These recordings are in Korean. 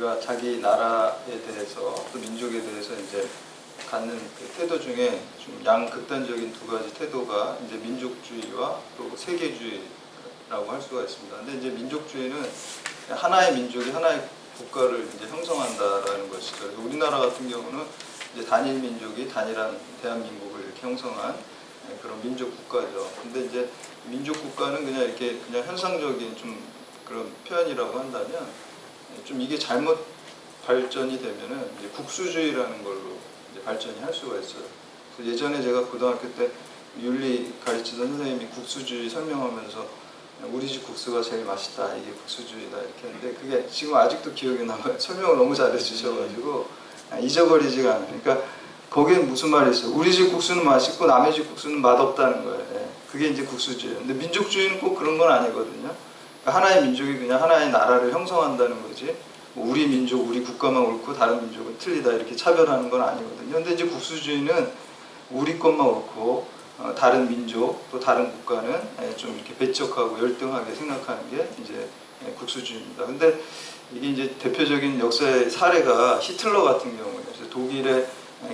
우리가 자기 나라에 대해서 또 민족에 대해서 이제 갖는 그 태도 중에 좀 양극단적인 두 가지 태도가 이제 민족주의와 또 세계주의라고 할 수가 있습니다. 근데 이제 민족주의는 하나의 민족이 하나의 국가를 이제 형성한다라는 것이죠. 그래서 우리나라 같은 경우는 이제 단일 민족이 단일한 대한민국을 이렇게 형성한 그런 민족 국가죠. 근데 이제 민족 국가는 그냥 이렇게 그냥 현상적인 좀 그런 표현이라고 한다면 좀 이게 잘못 발전이 되면은 이제 국수주의라는 걸로 이제 발전이 할 수가 있어요. 그래서 예전에 제가 고등학교 때 윤리 가르치던 선생님이 국수주의 설명하면서 우리 집 국수가 제일 맛있다, 이게 국수주의다 이렇게 했는데 그게 지금 아직도 기억이 남아요. 설명을 너무 잘해 주셔가지고 잊어버리지가 않아요. 그러니까 거기엔 무슨 말이 있어요? 우리 집 국수는 맛있고 남의 집 국수는 맛없다는 거예요. 그게 이제 국수주의예요. 근데 민족주의는 꼭 그런 건 아니거든요. 그러니까 하나의 민족이 그냥 하나의 나라를 형성한다는 거지, 뭐 우리 민족, 우리 국가만 옳고 다른 민족은 틀리다 이렇게 차별하는 건 아니거든요. 근데 이제 국수주의는 우리 것만 옳고 다른 민족 또 다른 국가는 좀 이렇게 배척하고 열등하게 생각하는 게 이제 국수주의입니다. 근데 이게 이제 대표적인 역사의 사례가 히틀러 같은 경우예요. 그래서 독일의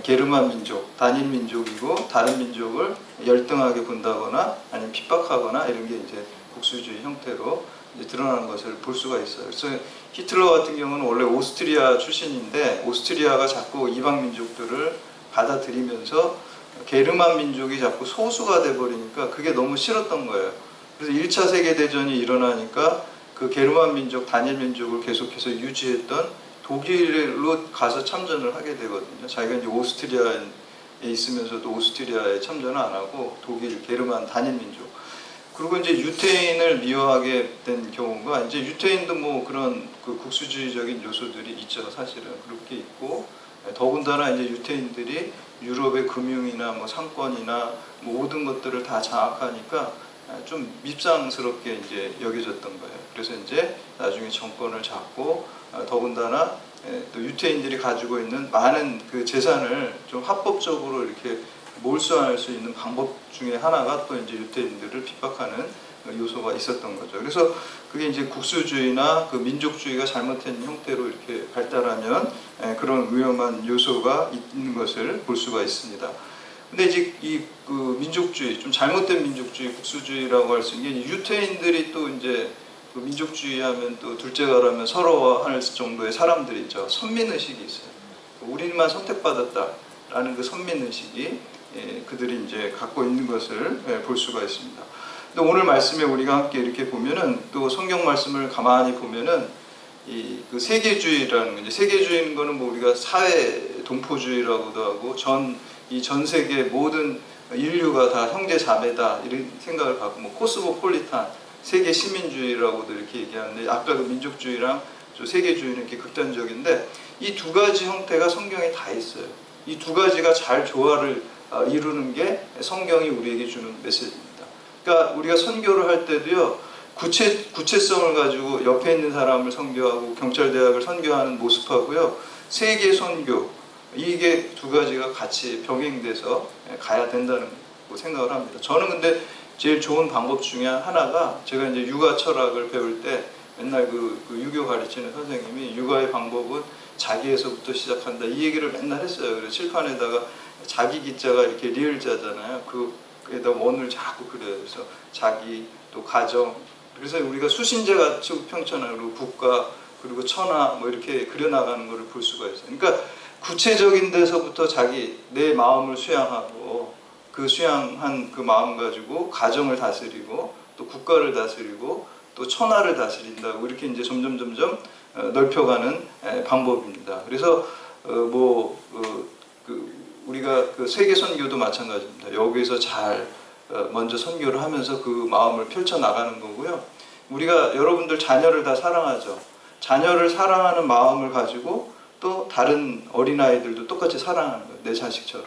게르만 민족, 단일 민족이고 다른 민족을 열등하게 본다거나 아니면 핍박하거나 이런 게 이제 국수주의 형태로 이제 드러나는 것을 볼 수가 있어요. 그래서 히틀러 같은 경우는 원래 오스트리아 출신인데 오스트리아가 자꾸 이방 민족들을 받아들이면서 게르만 민족이 자꾸 소수가 돼버리니까 그게 너무 싫었던 거예요. 그래서 1차 세계대전이 일어나니까 그 게르만 민족, 단일 민족을 계속해서 유지했던 독일로 가서 참전을 하게 되거든요. 자기가 이제 오스트리아에 있으면서도 오스트리아에 참전을 안 하고 독일, 게르만 단일 민족. 그리고 이제 유태인을 미워하게 된 경우가 이제 유태인도 뭐 그런 그 국수주의적인 요소들이 있죠. 사실은 그렇게 있고 더군다나 이제 유태인들이 유럽의 금융이나 뭐 상권이나 뭐 모든 것들을 다 장악하니까 좀 밉상스럽게 이제 여겨졌던 거예요. 그래서 이제 나중에 정권을 잡고 더군다나 또 유태인들이 가지고 있는 많은 그 재산을 좀 합법적으로 이렇게 몰수할 수 있는 방법 중에 하나가 또 이제 유태인들을 핍박하는 요소가 있었던 거죠. 그래서 그게 이제 국수주의나 그 민족주의가 잘못된 형태로 이렇게 발달하면 그런 위험한 요소가 있는 것을 볼 수가 있습니다. 근데 이제 이 그 민족주의, 좀 잘못된 민족주의, 국수주의라고 할 수 있는 게 유태인들이 또 이제 그 민족주의 하면 또 둘째가라면 서러워할 정도의 사람들이 있죠. 선민의식이 있어요. 우리만 선택받았다라는 그 선민의식이 그들이 이제 갖고 있는 것을 볼 수가 있습니다. 근데 오늘 말씀에 우리가 함께 이렇게 보면은 또 성경 말씀을 가만히 보면은 이 그 세계주의라는 거, 세계주의는 거는 뭐 우리가 사회 동포주의라고도 하고 전 세계 모든 인류가 다 형제 자매다 이런 생각을 갖고 뭐 코스모폴리탄 세계 시민주의라고도 이렇게 얘기하는데 아까 그 민족주의랑 세계주의는 이렇게 극단적인데 이 두 가지 형태가 성경에 다 있어요. 이 두 가지가 잘 조화를 이루는 게 성경이 우리에게 주는 메시지입니다. 그러니까 우리가 선교를 할 때도요, 구체성을 가지고 옆에 있는 사람을 선교하고 경찰대학을 선교하는 모습하고요, 세계 선교, 이게 두 가지가 같이 병행돼서 가야 된다는 생각을 합니다. 저는 근데 제일 좋은 방법 중에 하나가 제가 이제 육아 철학을 배울 때 맨날 그 유교 가르치는 선생님이 육아의 방법은 자기에서부터 시작한다 이 얘기를 맨날 했어요. 그래서 칠판에다가 자기 기자가 이렇게 리을자잖아요. 그에다 원을 자꾸 그려요. 그래서 자기 또 가정. 그래서 우리가 수신제 가치고 평천하고 국가 그리고 천하 뭐 이렇게 그려나가는 것을 볼 수가 있어요. 그러니까 구체적인 데서부터 내 마음을 수양하고 그 수양한 그 마음 가지고 가정을 다스리고 또 국가를 다스리고 또 천하를 다스린다고 이렇게 이제 점점 넓혀가는 방법입니다. 그래서 우리가 그 세계 선교도 마찬가지입니다. 여기에서 잘 먼저 선교를 하면서 그 마음을 펼쳐 나가는 거고요. 우리가 여러분들 자녀를 다 사랑하죠. 자녀를 사랑하는 마음을 가지고 또 다른 어린아이들도 똑같이 사랑하는 거예요. 내 자식처럼.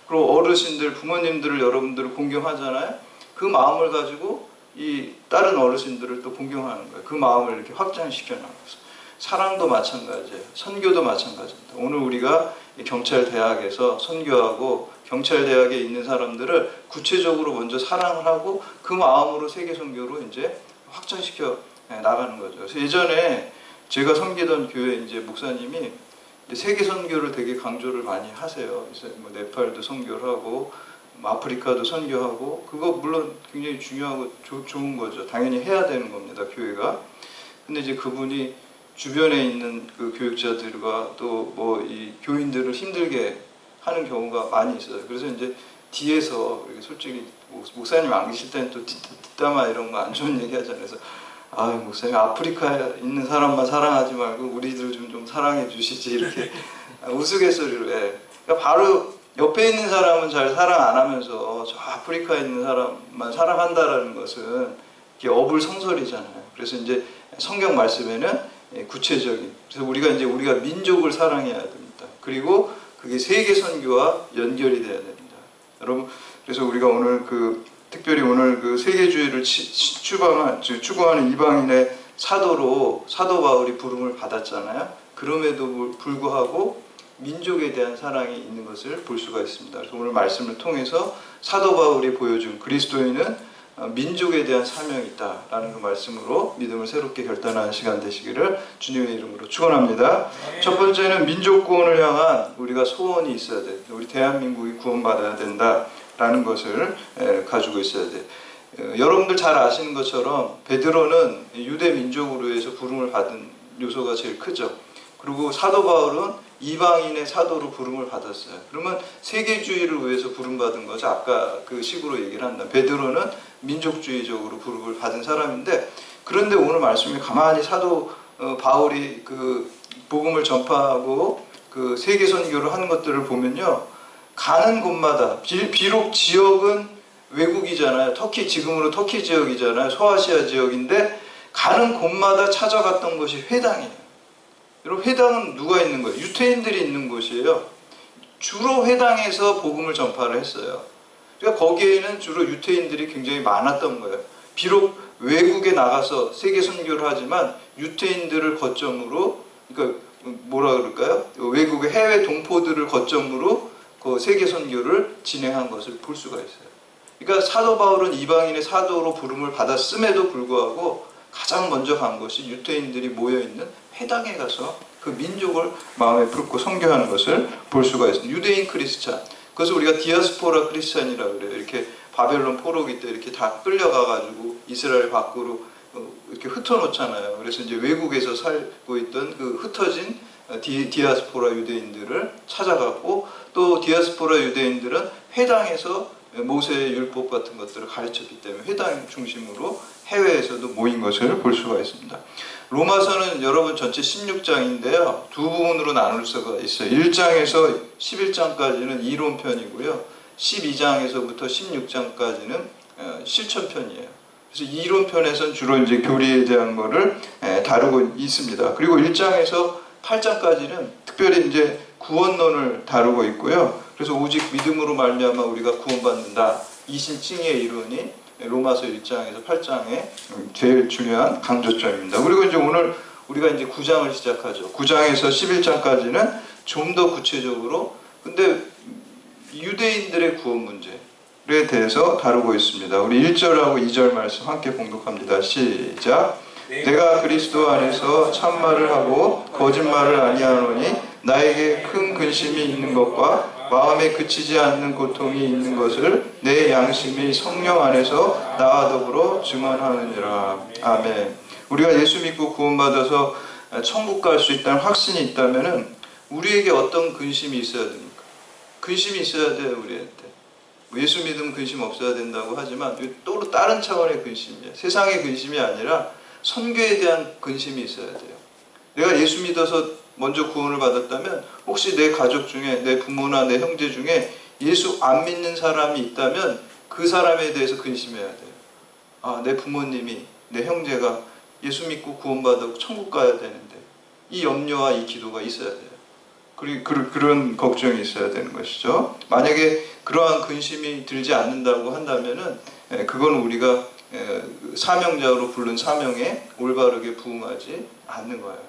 그리고 어르신들, 부모님들을 여러분들을 공경하잖아요. 그 마음을 가지고 이 다른 어르신들을 또 공경하는 거예요. 그 마음을 이렇게 확장시켜 나가서. 사랑도 마찬가지예요. 선교도 마찬가지입니다. 오늘 우리가 경찰대학에서 선교하고 경찰대학에 있는 사람들을 구체적으로 먼저 사랑을 하고 그 마음으로 세계 선교로 이제 확장시켜 나가는 거죠. 그래서 예전에 제가 섬기던 교회 이제 목사님이 세계 선교를 되게 강조를 많이 하세요. 그래서 뭐 네팔도 선교를 하고 뭐 아프리카도 선교하고, 그거 물론 굉장히 중요하고 좋은 거죠. 당연히 해야 되는 겁니다, 교회가. 근데 이제 그분이 주변에 있는 그 교육자들과 또 뭐 이 교인들을 힘들게 하는 경우가 많이 있어요. 그래서 이제 뒤에서 이렇게 솔직히 목사님 안 계실 때는 또 뒷담화 이런 거 안 좋은 얘기 하잖아요. 그래서 아, 목사님 아프리카에 있는 사람만 사랑하지 말고 우리들 좀 사랑해 주시지, 이렇게 우스갯소리로 해. 그러니까 바로 옆에 있는 사람은 잘 사랑 안 하면서 저 아프리카에 있는 사람만 사랑한다라는 것은 이게 어불성설이잖아요. 그래서 이제 성경 말씀에는 구체적인, 그래서 우리가 민족을 사랑해야 됩니다. 그리고 그게 세계 선교와 연결이 돼야 됩니다. 여러분, 그래서 우리가 오늘 특별히 오늘 세계주의를 추구하는 이방인의 사도로 사도 바울이 부름을 받았잖아요. 그럼에도 불구하고 민족에 대한 사랑이 있는 것을 볼 수가 있습니다. 그래서 오늘 말씀을 통해서 사도 바울이 보여준 그리스도인은 민족에 대한 사명이 있다라는 그 말씀으로 믿음을 새롭게 결단하는 시간 되시기를 주님의 이름으로 축원합니다. 첫 번째는 민족 구원을 향한 우리가 소원이 있어야 돼. 우리 대한민국이 구원받아야 된다라는 것을 가지고 있어야 돼. 여러분들 잘 아시는 것처럼 베드로는 유대 민족으로 해서 부름을 받은 요소가 제일 크죠. 그리고 사도 바울은 이방인의 사도로 부름을 받았어요. 그러면 세계주의를 위해서 부름받은 거죠. 아까 그 식으로 얘기를 한다. 베드로는 민족주의적으로 부름을 받은 사람인데, 그런데 오늘 말씀에 가만히 사도 바울이 그 복음을 전파하고 그 세계 선교를 하는 것들을 보면요, 가는 곳마다 비록 지역은 외국이잖아요. 지금으로 터키 지역이잖아요. 소아시아 지역인데 가는 곳마다 찾아갔던 것이 회당이에요. 여러분, 회당은 누가 있는 거예요? 유태인들이 있는 곳이에요. 주로 회당에서 복음을 전파를 했어요. 그러니까 거기에는 주로 유태인들이 굉장히 많았던 거예요. 비록 외국에 나가서 세계 선교를 하지만 유태인들을 거점으로, 그러니까 뭐라 그럴까요? 외국의 해외 동포들을 거점으로 그 세계 선교를 진행한 것을 볼 수가 있어요. 그러니까 사도 바울은 이방인의 사도로 부름을 받았음에도 불구하고 가장 먼저 간 것이 유태인들이 모여있는 회당에 가서 그 민족을 마음에 품고 선교하는 것을 볼 수가 있습니다. 유대인 크리스찬, 그것을 우리가 디아스포라 크리스찬이라고 그래요. 이렇게 바벨론 포로기 때 이렇게 다 끌려가가지고 이스라엘 밖으로 이렇게 흩어놓잖아요. 그래서 이제 외국에서 살고 있던 그 흩어진 디아스포라 유대인들을 찾아갔고, 또 디아스포라 유대인들은 회당에서 모세의 율법 같은 것들을 가르쳤기 때문에 회당 중심으로 해외에서도 모인 것을 볼 수가 있습니다. 로마서는 여러분 전체 16장인데요. 두 부분으로 나눌 수가 있어요. 1장에서 11장까지는 이론편이고요. 12장에서부터 16장까지는 실천편이에요. 그래서 이론편에서는 주로 이제 교리에 대한 거를 다루고 있습니다. 그리고 1장에서 8장까지는 특별히 이제 구원론을 다루고 있고요. 그래서 오직 믿음으로 말미암아 우리가 구원받는다, 이신칭의 이론이 로마서 1장에서 8장의 제일 중요한 강조점입니다. 그리고 이제 오늘 우리가 이제 9장을 시작하죠. 9장에서 11장까지는 좀 더 구체적으로, 근데 유대인들의 구원 문제에 대해서 다루고 있습니다. 우리 1절하고 2절 말씀 함께 봉독합니다. 시작. 내가 그리스도 안에서 참말을 하고 거짓말을 아니하노니 나에게 큰 근심이 있는 것과 마음에 그치지 않는 고통이 있는 것을 내 양심이 성령 안에서 나와 더불어 증언하느니라. 아멘. 우리가 예수 믿고 구원받아서 천국 갈 수 있다는 확신이 있다면 우리에게 어떤 근심이 있어야 됩니까? 근심이 있어야 돼요, 우리한테. 예수 믿으면 근심 없어야 된다고 하지만 또 다른 차원의 근심이에요. 세상의 근심이 아니라 선교에 대한 근심이 있어야 돼요. 내가 예수 믿어서 먼저 구원을 받았다면 혹시 내 가족 중에, 내 부모나 내 형제 중에 예수 안 믿는 사람이 있다면 그 사람에 대해서 근심해야 돼요. 아, 내 부모님이, 내 형제가 예수 믿고 구원받아 천국 가야 되는데, 이 염려와 이 기도가 있어야 돼요. 그리고 그런 걱정이 있어야 되는 것이죠. 만약에 그러한 근심이 들지 않는다고 한다면은 그건 우리가 사명자로 부른 사명에 올바르게 부응하지 않는 거예요.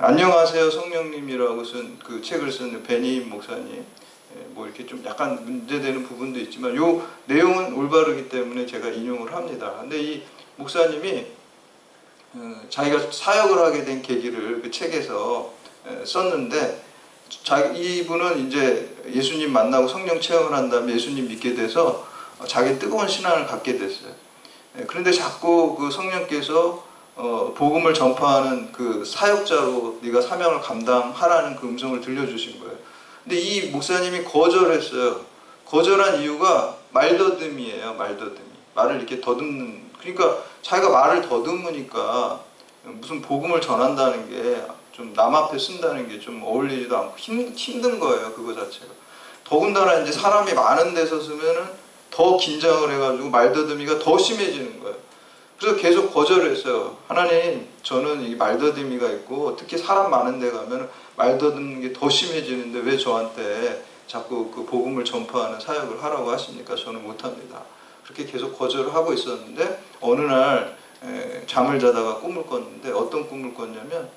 안녕하세요 성령님이라고 쓴 그 책을 쓴 베니임 목사님, 뭐 이렇게 좀 약간 문제되는 부분도 있지만 요 내용은 올바르기 때문에 제가 인용을 합니다. 근데 이 목사님이 자기가 사역을 하게 된 계기를 그 책에서 썼는데, 이분은 이제 예수님 만나고 성령 체험을 한 다음에 예수님 믿게 돼서 자기 뜨거운 신앙을 갖게 됐어요. 그런데 자꾸 그 성령께서 복음을 전파하는 그 사역자로 네가 사명을 감당하라는 그 음성을 들려주신 거예요. 근데 이 목사님이 거절했어요. 거절한 이유가 말더듬이에요. 말더듬이. 말을 이렇게 더듬는, 그러니까 자기가 말을 더듬으니까 무슨 복음을 전한다는 게 좀 남 앞에 쓴다는 게 좀 어울리지도 않고 힘든 거예요. 그거 자체가. 더군다나 이제 사람이 많은 데서 쓰면은 더 긴장을 해가지고 말더듬이가 더 심해지는 거예요. 그래서 계속 거절을 했어요. 하나님, 저는 이 말더듬이가 있고 특히 사람 많은 데 가면 말더듬는 게 더 심해지는데 왜 저한테 자꾸 그 복음을 전파하는 사역을 하라고 하십니까? 저는 못합니다. 그렇게 계속 거절을 하고 있었는데 어느 날 잠을 자다가 꿈을 꿨는데, 어떤 꿈을 꿨냐면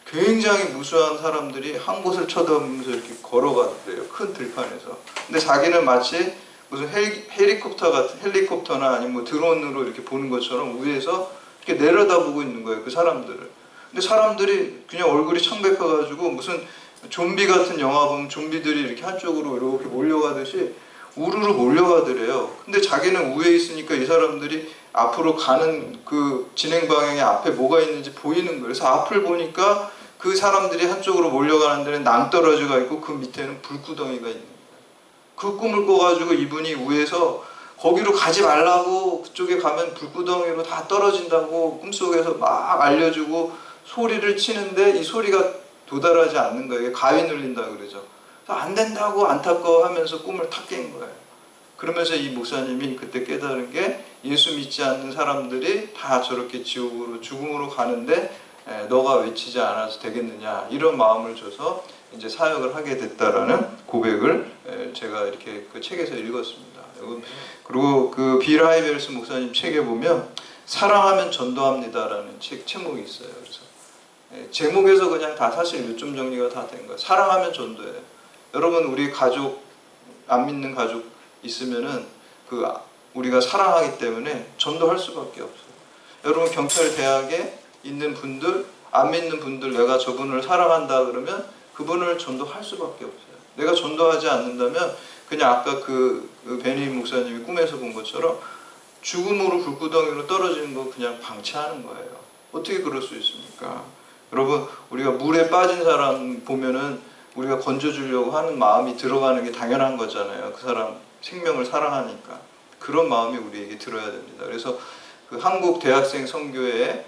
굉장히 무수한 사람들이 한 곳을 쳐다보면서 이렇게 걸어가더래요. 큰 들판에서. 근데 자기는 마치 무슨 헬리콥터나 아니면 뭐 드론으로 이렇게 보는 것처럼 위에서 이렇게 내려다보고 있는 거예요. 그 사람들을. 근데 사람들이 그냥 얼굴이 창백해가지고 무슨 좀비 같은 영화 보면 좀비들이 이렇게 한쪽으로 이렇게 몰려가듯이 우르르 몰려가더래요. 근데 자기는 위에 있으니까 이 사람들이 앞으로 가는 그 진행 방향에 앞에 뭐가 있는지 보이는 거예요. 그래서 앞을 보니까 그 사람들이 한쪽으로 몰려가는 데는 낭떠러지가 있고 그 밑에는 불구덩이가 있는 거예요. 그 꿈을 꿔가지고 이분이 위에서 거기로 가지 말라고, 그쪽에 가면 불구덩이로 다 떨어진다고 꿈속에서 막 알려주고 소리를 치는데 이 소리가 도달하지 않는 거예요. 가위 눌린다고 그러죠. 안 된다고 안타까워하면서 꿈을 탁 깬 거예요. 그러면서 이 목사님이 그때 깨달은 게, 예수 믿지 않는 사람들이 다 저렇게 지옥으로, 죽음으로 가는데 너가 외치지 않아서 되겠느냐, 이런 마음을 줘서 이제 사역을 하게 됐다라는 고백을 제가 이렇게 그 책에서 읽었습니다. 그리고 그 빌 하이벨스 목사님 책에 보면 사랑하면 전도합니다라는 제목이 있어요. 그래서 제목에서 그냥 다 사실 요점 정리가 다 된 거예요. 사랑하면 전도해요. 여러분, 우리 가족, 안 믿는 가족 있으면은 우리가 사랑하기 때문에 전도할 수밖에 없어요. 여러분, 경찰 대학에 있는 분들, 안 믿는 분들, 내가 저분을 사랑한다 그러면 그분을 전도할 수밖에 없어요. 내가 전도하지 않는다면 그냥 아까 그 베니 목사님이 꿈에서 본 것처럼 죽음으로 불구덩이로 떨어지는 거 그냥 방치하는 거예요. 어떻게 그럴 수 있습니까? 여러분, 우리가 물에 빠진 사람 보면은 우리가 건져주려고 하는 마음이 들어가는 게 당연한 거잖아요. 그 사람 생명을 사랑하니까. 그런 마음이 우리에게 들어야 됩니다. 그래서 그 한국 대학생 선교회,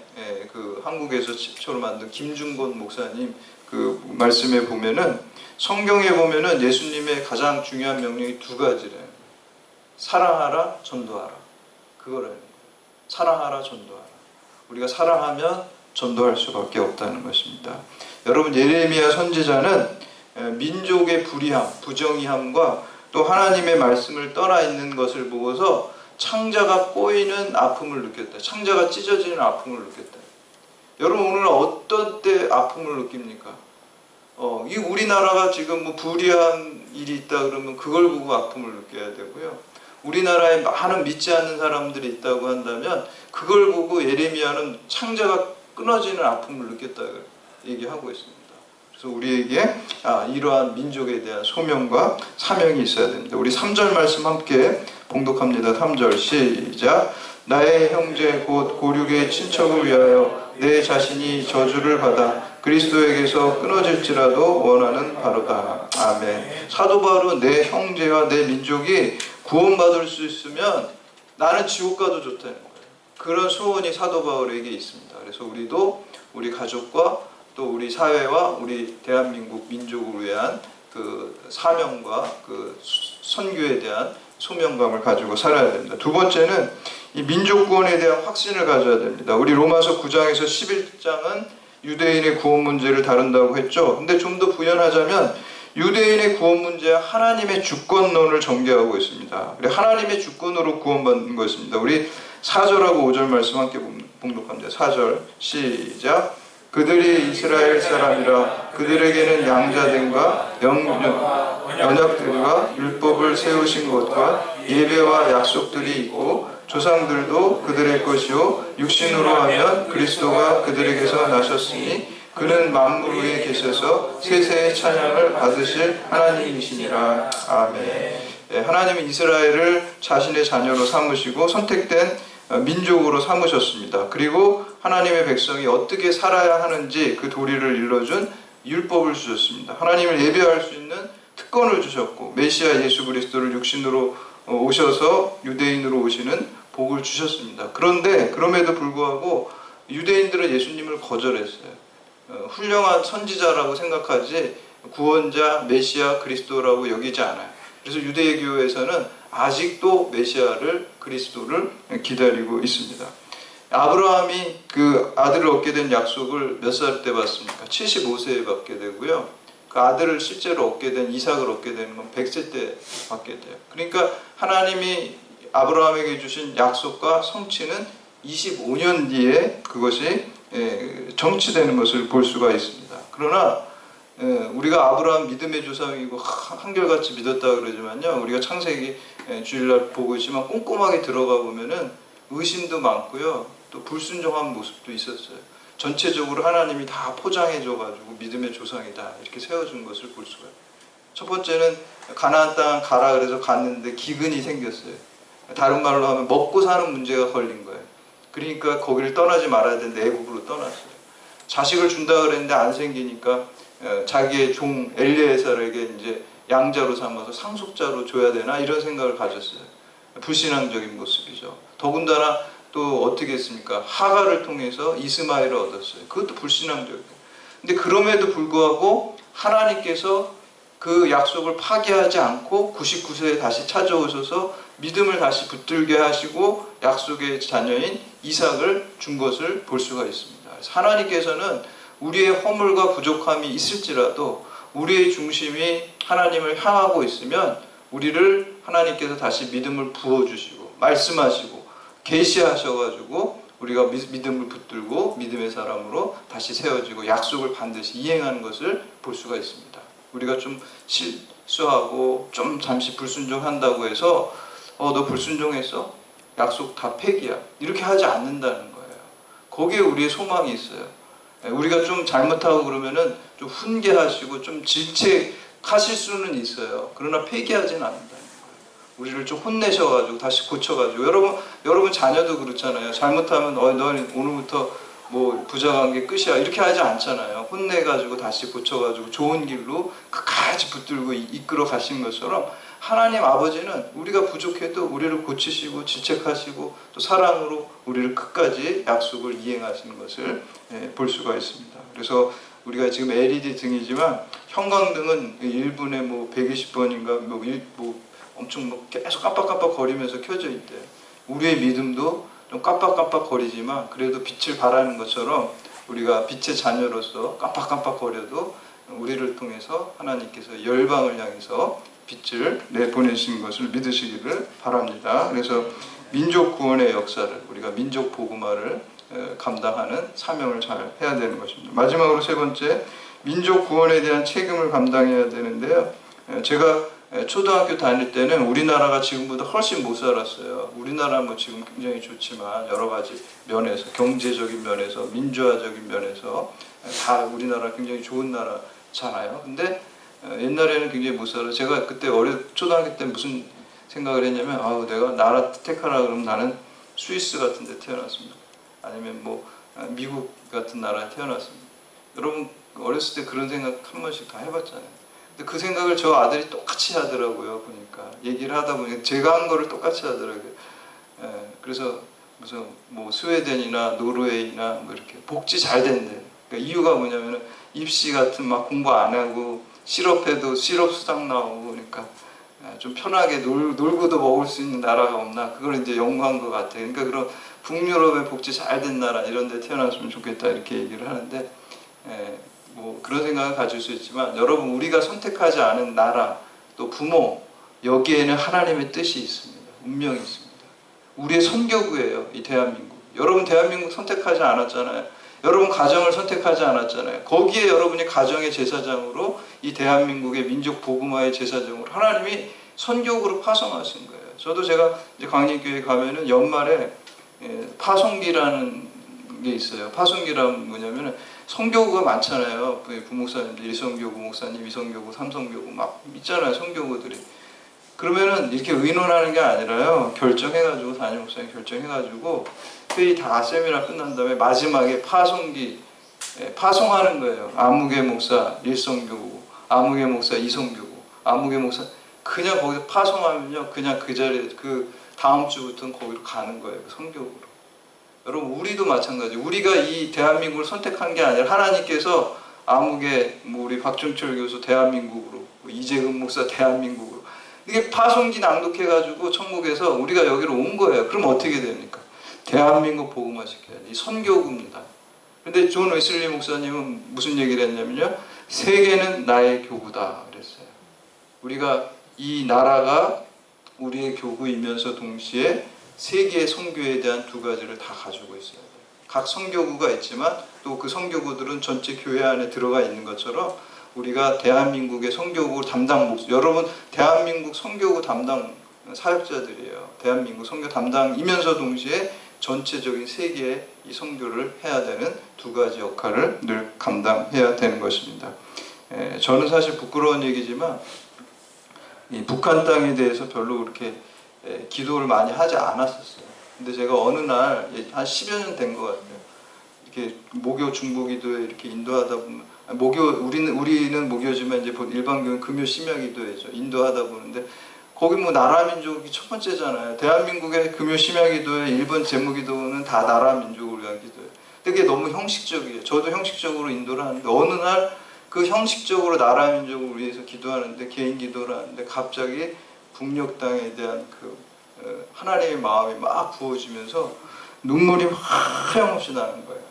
그 한국에서 최초로 만든 김중곤 목사님 그 말씀에 보면은, 성경에 보면은 예수님의 가장 중요한 명령이 두 가지래요. 사랑하라, 전도하라. 그거래요. 사랑하라, 전도하라. 우리가 사랑하면 전도할 수밖에 없다는 것입니다. 여러분, 예레미야 선지자는 민족의 불의함, 부정의함과 또 하나님의 말씀을 떠나 있는 것을 보고서 창자가 꼬이는 아픔을 느꼈다. 창자가 찢어지는 아픔을 느꼈다. 여러분, 오늘 어떤 때 아픔을 느낍니까? 이 우리나라가 지금 뭐 불의한 일이 있다 그러면 그걸 보고 아픔을 느껴야 되고요. 우리나라에 많은 믿지 않는 사람들이 있다고 한다면 그걸 보고 예레미야는 창자가 끊어지는 아픔을 느꼈다 얘기하고 있습니다. 그래서 우리에게 이러한 민족에 대한 소명과 사명이 있어야 됩니다. 우리 3절 말씀 함께 봉독합니다. 3절 시작. 나의 형제 곧 고륙의 친척을 위하여 내 자신이 저주를 받아 그리스도에게서 끊어질지라도 원하는 바로다. 아멘. 사도 바울은 내 형제와 내 민족이 구원받을 수 있으면 나는 지옥 가도 좋다는 거예요. 그런 소원이 사도 바울에게 있습니다. 그래서 우리도 우리 가족과 또 우리 사회와 우리 대한민국 민족을 위한 그 사명과 그 선교에 대한 소명감을 가지고 살아야 됩니다. 두 번째는 이 민족 구원에 대한 확신을 가져야 됩니다. 우리 로마서 9장에서 11장은 유대인의 구원 문제를 다룬다고 했죠. 근데 좀 더 부연하자면 유대인의 구원 문제와 하나님의 주권론을 전개하고 있습니다. 하나님의 주권으로 구원받는 것입니다. 우리 4절하고 5절 말씀 함께 봉독합니다. 4절 시작. 그들이 이스라엘 사람이라 그들에게는 양자됨과 언약들과 율법을 세우신 것과 예배와 약속들이 있고 조상들도 그들의 것이요 육신으로 하면 그리스도가 그들에게서 나셨으니 그는 만물 위에 계셔서 세세의 찬양을 받으실 하나님이시니라. 아멘. 하나님은 이스라엘을 자신의 자녀로 삼으시고 선택된 민족으로 삼으셨습니다. 그리고 하나님의 백성이 어떻게 살아야 하는지 그 도리를 일러준 율법을 주셨습니다. 하나님을 예배할 수 있는 특권을 주셨고 메시아 예수 그리스도를 육신으로 오셔서 유대인으로 오시는 복을 주셨습니다. 그런데 그럼에도 불구하고 유대인들은 예수님을 거절했어요. 훌륭한 선지자라고 생각하지 구원자 메시아 그리스도라고 여기지 않아요. 그래서 유대교에서는 아직도 메시아를 그리스도를 기다리고 있습니다. 아브라함이 그 아들을 얻게 된 약속을 몇 살 때 받습니까? 75세에 받게 되고요. 그 아들을 실제로 얻게 된 이삭을 얻게 되는 건 100세 때 받게 돼요. 그러니까 하나님이 아브라함에게 주신 약속과 성취는 25년 뒤에 그것이 정치되는 것을 볼 수가 있습니다. 그러나 우리가 아브라함 믿음의 조상이고 한결같이 믿었다 그러지만요, 우리가 창세기 주일날 보고 있지만 꼼꼼하게 들어가 보면은 의심도 많고요, 또 불순종한 모습도 있었어요. 전체적으로 하나님이 다 포장해줘가지고 믿음의 조상이다 이렇게 세워준 것을 볼 수가 있어요. 첫 번째는 가나안 땅 가라 그래서 갔는데 기근이 생겼어요. 다른 말로 하면 먹고 사는 문제가 걸린 거예요. 그러니까 거기를 떠나지 말아야 되는데 애국으로 떠났어요. 자식을 준다 그랬는데 안 생기니까 자기의 종 엘리에셀에게 이제 양자로 삼아서 상속자로 줘야 되나 이런 생각을 가졌어요. 불신앙적인 모습이죠. 더군다나 또 어떻게 했습니까? 하가를 통해서 이스마엘을 얻었어요. 그것도 불신앙적이에요. 근데 그럼에도 불구하고 하나님께서 그 약속을 파기하지 않고 99세에 다시 찾아오셔서 믿음을 다시 붙들게 하시고 약속의 자녀인 이삭을 준 것을 볼 수가 있습니다. 하나님께서는 우리의 허물과 부족함이 있을지라도 우리의 중심이 하나님을 향하고 있으면 우리를 하나님께서 다시 믿음을 부어주시고 말씀하시고 계시하셔가지고 우리가 믿음을 붙들고 믿음의 사람으로 다시 세워지고 약속을 반드시 이행하는 것을 볼 수가 있습니다. 우리가 좀 실수하고 좀 잠시 불순종한다고 해서 너 불순종했어? 약속 다 폐기야. 이렇게 하지 않는다는 거예요. 거기에 우리의 소망이 있어요. 우리가 좀 잘못하고 그러면은 좀 훈계하시고 좀 질책하실 수는 있어요. 그러나 폐기하지는 않는다는 거예요. 우리를 좀 혼내셔가지고 다시 고쳐가지고 여러분 자녀도 그렇잖아요. 잘못하면 너는 오늘부터 뭐 부자관계 끝이야 이렇게 하지 않잖아요. 혼내가지고 다시 고쳐가지고 좋은 길로 끝까지 붙들고 이끌어 가시는 것처럼 하나님 아버지는 우리가 부족해도 우리를 고치시고 질책하시고 또 사랑으로 우리를 끝까지 약속을 이행하시는 것을 볼 수가 있습니다. 그래서 우리가 지금 LED 등이지만 형광등은 1분에 뭐 120번인가 뭐 엄청 뭐 계속 깜빡깜빡 거리면서 켜져 있대요. 우리의 믿음도 좀 깜빡깜빡 거리지만 그래도 빛을 발하는 것처럼 우리가 빛의 자녀로서 깜빡깜빡 거려도 우리를 통해서 하나님께서 열방을 향해서 빛을 내보내신 것을 믿으시기를 바랍니다. 그래서 민족 구원의 역사를 우리가 민족 복음화를 감당하는 사명을 잘 해야 되는 것입니다. 마지막으로 세 번째, 민족 구원에 대한 책임을 감당해야 되는데요. 제가 초등학교 다닐 때는 우리나라가 지금보다 훨씬 못 살았어요. 우리나라 뭐 지금 굉장히 좋지만 여러 가지 면에서 경제적인 면에서 민주화적인 면에서 다 우리나라 굉장히 좋은 나라잖아요. 근데 옛날에는 굉장히 못 살아요. 제가 그때 초등학교 때 무슨 생각을 했냐면 내가 나라 택하라 그러면 나는 스위스 같은 데 태어났습니다. 아니면 뭐 미국 같은 나라에 태어났습니다. 여러분 어렸을 때 그런 생각 한 번씩 다 해봤잖아요. 그 생각을 저 아들이 똑같이 하더라고요. 보니까 얘기를 하다 보니까 제가 한 거를 똑같이 하더라고요. 그래서 무슨 뭐 스웨덴이나 노르웨이나 뭐 이렇게 복지 잘 된대. 그러니까 이유가 뭐냐면은 입시 같은 막 공부 안 하고 실업해도 실업 수당 나오고 그러니까 좀 편하게 놀고도 먹을 수 있는 나라가 없나 그걸 이제 연구한 것 같아요. 그러니까 그런 북유럽의 복지 잘 된 나라 이런 데 태어났으면 좋겠다 이렇게 얘기를 하는데 뭐 그런 생각을 가질 수 있지만 여러분 우리가 선택하지 않은 나라 또 부모 여기에는 하나님의 뜻이 있습니다. 운명이 있습니다. 우리의 선교구예요. 이 대한민국. 여러분 대한민국 선택하지 않았잖아요. 여러분 가정을 선택하지 않았잖아요. 거기에 여러분이 가정의 제사장으로 이 대한민국의 민족 복음화의 제사장으로 하나님이 선교구로 파송하신 거예요. 저도 제가 이제 광림교회 가면은 연말에 파송기라는 게 있어요. 파송기란 뭐냐면은 성교구가 많잖아요. 부목사님들, 1성교구 목사님, 2성교구, 3성교구 막 있잖아요. 성교구들이. 그러면은 이렇게 의논하는 게 아니라요. 결정해가지고 담임 목사님 결정해가지고 회의 다 세미나 끝난 다음에 마지막에 파송기 파송하는 거예요. 아무개 목사 1성교구, 아무개 목사 2성교구, 아무개 목사 그냥 거기서 파송하면요. 그냥 그 자리에 그 다음 주부터는 거기로 가는 거예요. 그 성교구로. 여러분 우리도 마찬가지. 우리가 이 대한민국을 선택한 게 아니라 하나님께서 아무개 뭐 우리 박종철 교수 대한민국으로, 뭐 이재근 목사 대한민국으로 이게 파송기 낭독해가지고 천국에서 우리가 여기로 온 거예요. 그럼 어떻게 됩니까? 대한민국 복음화 시켜야 돼. 이 선교구입니다. 근데 존 웨슬리 목사님은 무슨 얘기를 했냐면요. 세계는 나의 교구다 그랬어요. 우리가 이 나라가 우리의 교구이면서 동시에 세계의 선교에 대한 두 가지를 다 가지고 있어야 돼요. 각 선교구가 있지만 또 그 선교구들은 전체 교회 안에 들어가 있는 것처럼 우리가 대한민국의 선교구 담당 여러분 대한민국 선교구 담당 사역자들이에요. 대한민국 선교 담당이면서 동시에 전체적인 세계의 이 선교를 해야 되는 두 가지 역할을 늘 감당해야 되는 것입니다. 저는 사실 부끄러운 얘기지만 이 북한 땅에 대해서 별로 그렇게 기도를 많이 하지 않았었어요. 근데 제가 어느 날 한 10여 년 된 것 같아요. 이렇게 모교 중보기도에 이렇게 인도하다 보면 모교 우리는 모교지만 이제 일반교는 금요 심야기도회죠. 인도하다 보는데 거기 뭐 나라민족이 첫 번째잖아요. 대한민국의 금요 심야기도회 1번 제무기도는 다 나라민족을 위한 기도예요. 근데 그게 너무 형식적이에요. 저도 형식적으로 인도를 하는데 어느 날 그 형식적으로 나라민족을 위해서 기도하는데 개인 기도를 하는데 갑자기 북녘 땅에 대한 그 하나님의 마음이 막 부어지면서 눈물이 하염없이 나는 거예요.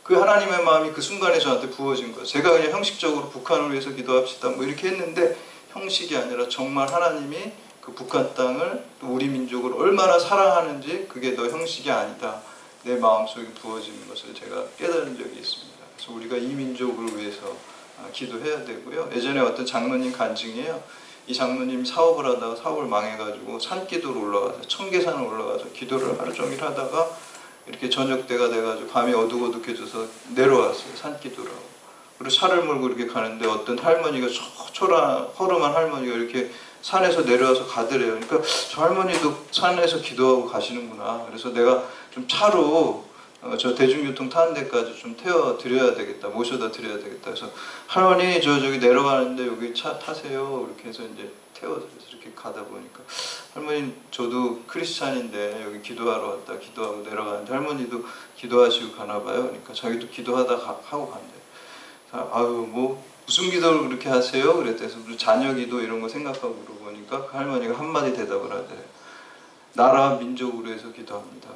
그 하나님의 마음이 그 순간에 저한테 부어진 거예요. 제가 그냥 형식적으로 북한을 위해서 기도합시다 뭐 이렇게 했는데 형식이 아니라 정말 하나님이 그 북한 땅을 또 우리 민족을 얼마나 사랑하는지 그게 너 형식이 아니다. 내 마음속에 부어지는 것을 제가 깨달은 적이 있습니다. 그래서 우리가 이 민족을 위해서 기도해야 되고요. 예전에 어떤 장로님 간증이에요. 이 장로님 사업을 하다가 사업을 망해가지고 산기도로 올라가서 청계산을 올라가서 기도를 하루 종일 하다가 이렇게 저녁 때가 돼가지고 밤이 어둑어둑해져서 내려왔어요. 산기도라고. 그리고 차를 몰고 이렇게 가는데 어떤 할머니가 허름한 할머니가 이렇게 산에서 내려와서 가더래요. 그러니까 저 할머니도 산에서 기도하고 가시는구나. 그래서 내가 좀 차로 저 대중교통 타는 데까지 좀 태워드려야 되겠다. 모셔다 드려야 되겠다. 그래서 할머니 저기 내려가는데 여기 차 타세요. 이렇게 해서 이제 태워서 이렇게 가다 보니까 할머니 저도 크리스찬인데 여기 기도하러 왔다. 기도하고 내려가는데 할머니도 기도하시고 가나 봐요. 그러니까 자기도 기도하다 하고 간대요. 아유 뭐 무슨 기도를 그렇게 하세요? 그랬대서 자녀 기도 이런 거 생각하고 물어보니까 그 할머니가 한마디 대답을 하대요. 나라 민족으로 해서 기도합니다.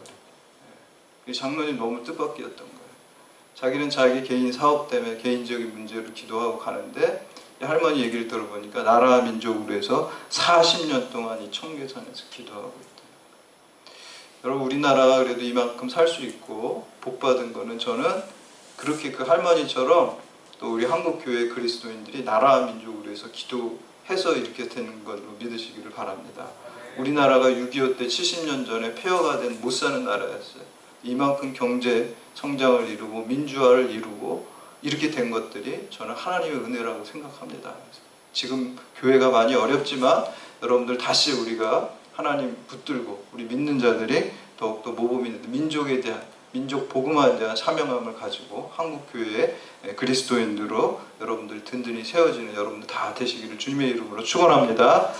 장로님 너무 뜻밖이었던 거예요. 자기는 자기 개인 사업 때문에 개인적인 문제로 기도하고 가는데 할머니 얘기를 들어보니까 나라 민족으로 해서 40년 동안 이 청계산에서 기도하고 있다. 여러분 우리나라가 그래도 이만큼 살 수 있고 복받은 거는 저는 그렇게 그 할머니처럼 또 우리 한국교회 그리스도인들이 나라 민족으로 해서 기도해서 이렇게 되는 걸로 믿으시기를 바랍니다. 우리나라가 6.25 때 70년 전에 폐허가 된 못 사는 나라였어요. 이만큼 경제 성장을 이루고 민주화를 이루고 이렇게 된 것들이 저는 하나님의 은혜라고 생각합니다. 지금 교회가 많이 어렵지만 여러분들 다시 우리가 하나님 붙들고 우리 믿는 자들이 더욱더 모범인 민족에 대한 민족 복음화에 대한 사명함을 가지고 한국교회의 그리스도인으로 여러분들 든든히 세워지는 여러분들 다 되시기를 주님의 이름으로 축원합니다.